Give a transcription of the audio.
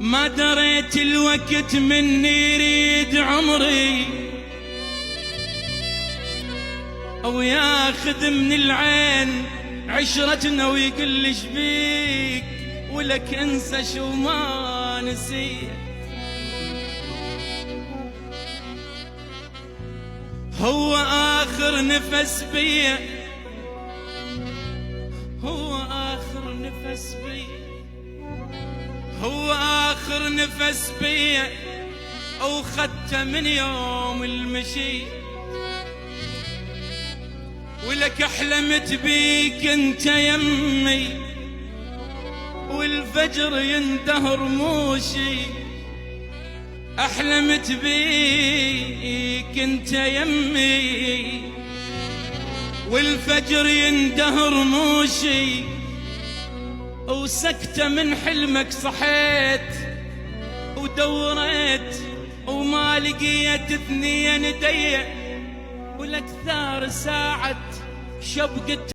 ما دريت الوقت مني يريد عمري أو ياخذ من العين عشرتنا ويقول ايش بيك ولك انسى شو ما نسيت. هو آخر نفس بيا، هو آخر نفس بيا، هو آخر نفس بيا أو خدته من يوم المشي. ولك أحلمت بيك أنت يمي والفجر يندهر موشي. أحلمت بيك أنت يمي والفجر يندهر موشي. وسكتة من حلمك صحيت ودوريت وما لقيت اثنين دية. ولك ثار ساعة شبقت